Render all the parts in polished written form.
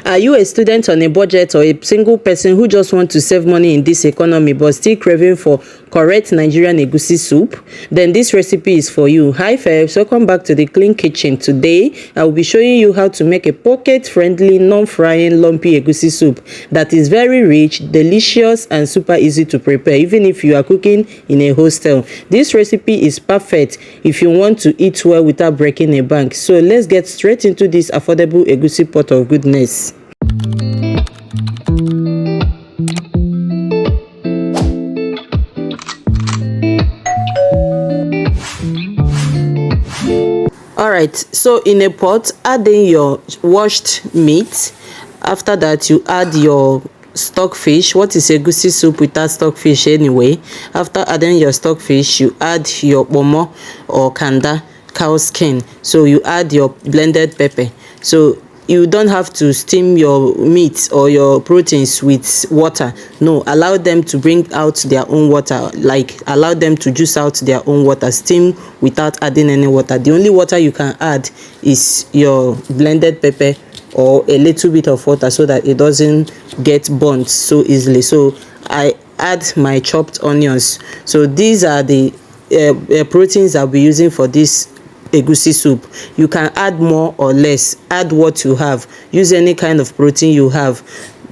Are you a student on a budget or a single person who just want to save money in this economy but still craving for correct Nigerian egusi soup? Then this recipe is for you. Hi folks, welcome back to the Clean Kitchen. Today I will be showing you how to make a pocket-friendly, non-frying lumpy egusi soup that is very rich, delicious and super easy to prepare even if you are cooking in a hostel. This recipe is perfect if you want to eat well without breaking a bank. So let's get straight into this affordable egusi pot of goodness. Alright, so in a pot, add in your washed meat. After that, you add your stockfish. What is egusi soup without stockfish anyway? After adding your stockfish, you add your pomo or kanda, cow skin. So you add your blended pepper. So you don't have to steam your meat or your proteins with water. No, allow them to bring out their own water. Like allow them to juice out their own water. Steam without adding any water. The only water you can add is your blended pepper or a little bit of water so that it doesn't get burnt so easily. So I add my chopped onions. So these are the proteins I'll be using for this egusi soup. You can add more or less. Add what you have. Use any kind of protein you have.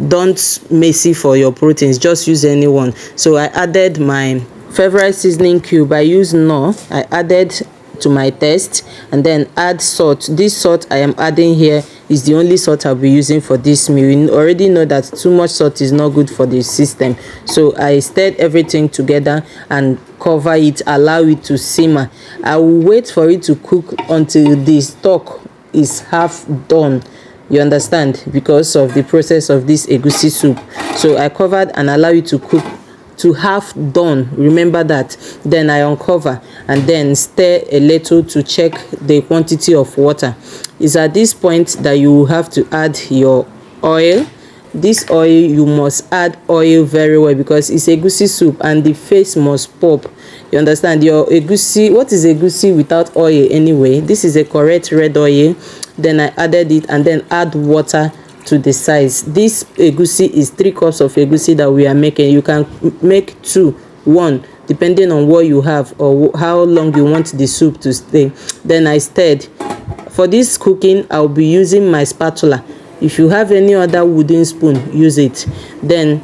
Don't messy for your proteins. Just use any one. So I added my favorite seasoning cube. I use Knorr. I added to my taste, and then add salt. This salt I am adding here is the only salt I'll be using for this meal. You already know that too much salt is not good for the system. So I stirred everything together and cover it, allow it to simmer. I will wait for it to cook until the stock is half done. You understand? Because of the process of this egusi soup. So I covered and allow it to cook to half done. Remember that. Then I uncover and then stir a little to check the quantity of water. It's at this point that you have to add your oil. This oil, you must add oil very well because it's egusi soup and the face must pop. You understand? Your egusi, what is egusi without oil anyway? This is a correct red oil. Then I added it and then add water to the size. This egusi is 3 cups of egusi that we are making. You can make 2, 1 depending on what you have or how long you want the soup to stay. Then I stirred. For this cooking, I'll be using my spatula. If you have any other wooden spoon, use it. Then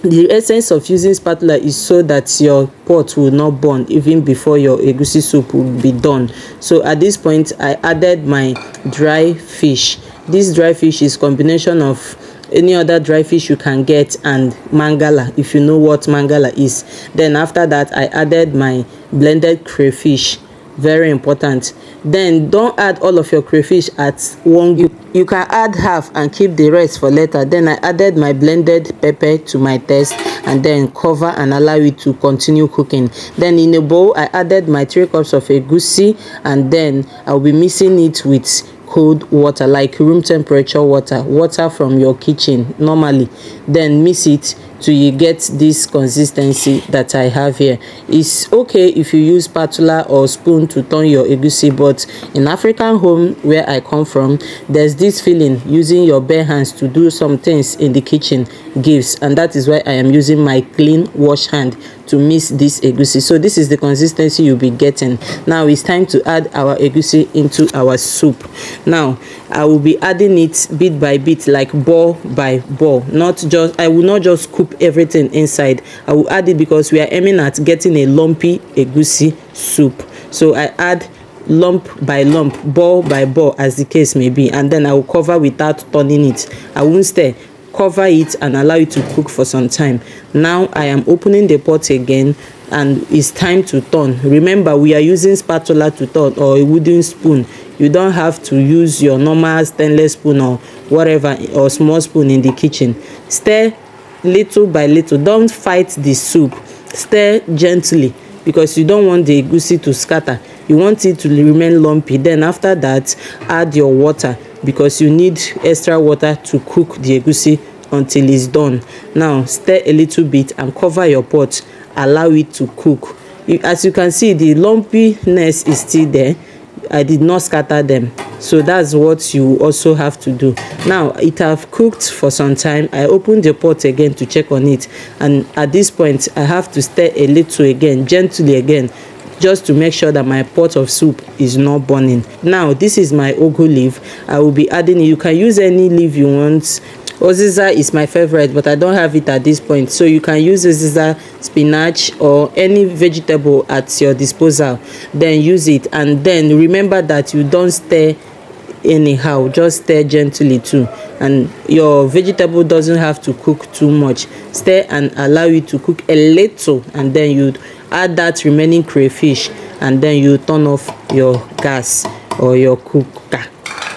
the essence of using spatula is so that your pot will not burn even before your egusi soup will be done. So at this point, I added my dry fish. This dry fish is combination of any other dry fish you can get and mangala, if you know what mangala is. Then after that, I added my blended crayfish. Very important. Then don't add all of your crayfish at one go. You can add half and keep the rest for later. Then I added my blended pepper to my taste and then cover and allow it to continue cooking. Then in a bowl, I added my 3 cups of egusi and then I'll be mixing it with cold water, like room temperature water from your kitchen normally. Then mix it till you get this consistency that I have here. It's okay if you use spatula or spoon to turn your egusi, but in African home where I come from, there's this feeling using your bare hands to do some things in the kitchen gives, and that is why I am using my clean wash hand to mix this egusi. So this is the consistency you'll be getting. Now it's time to add our egusi into our soup. Now I will be adding it bit by bit, like ball by ball. I will not just scoop everything inside. I will add it because we are aiming at getting a lumpy egusi soup. So I add lump by lump, ball by ball, as the case may be, and then I will cover without turning it. I won't stir. Cover it and allow it to cook for some time. Now I am opening the pot again and it's time to turn. Remember, we are using spatula to turn or a wooden spoon. You don't have to use your normal stainless spoon or whatever, or small spoon in the kitchen. Stir little by little. Don't fight the soup. Stir gently because you don't want the egusi to scatter. You want it to remain lumpy. Then after that, add your water because you need extra water to cook the egusi until it's done. Now stir a little bit and cover your pot. Allow it to cook. As you can see, the lumpiness is still there. I did not scatter them. So that's what you also have to do. Now it have cooked for some time. I opened the pot again to check on it, and at this point I have to stir a little again, gently again, just to make sure that my pot of soup is not burning. Now this is my ugu leaf. I will be adding it. You can use any leaf you want. Uziza is my favorite, but I don't have it at this point, so you can use uziza, spinach, or any vegetable at your disposal. Then use it, and then remember that you don't stir anyhow, just stir gently too, and your vegetable doesn't have to cook too much. Stir and allow it to cook a little, and then you add that remaining crayfish, and then you turn off your gas or your cooker.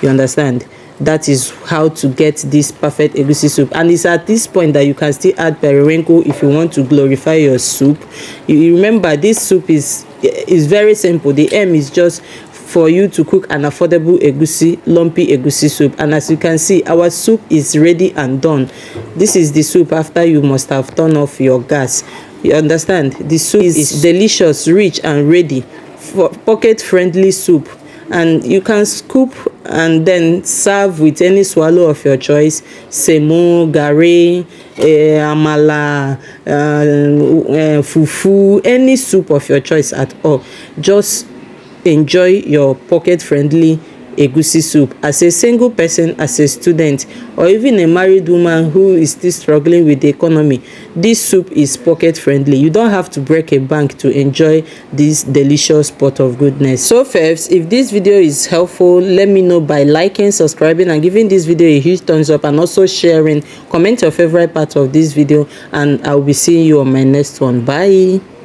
You understand? That is how to get this perfect egusi soup. And it's at this point that you can still add periwinkle if you want to glorify your soup. You remember, this soup is very simple. The aim is just for you to cook an affordable egusi, lumpy egusi soup. And as you can see, our soup is ready and done. This is the soup after you must have turned off your gas. You understand? The soup is delicious, rich, and ready for pocket-friendly soup. And you can scoop and then serve with any swallow of your choice: semo, garri, amala, fufu, any soup of your choice at all. Just enjoy your pocket-friendly egusi soup as a single person, as a student, or even a married woman who is still struggling with the economy. This soup is pocket friendly. You don't have to break a bank to enjoy this delicious pot of goodness. So first, if this video is helpful, let me know by liking, subscribing, and giving this video a huge thumbs up, and also sharing. Comment your favorite part of this video, and I'll be seeing you on my next one. Bye.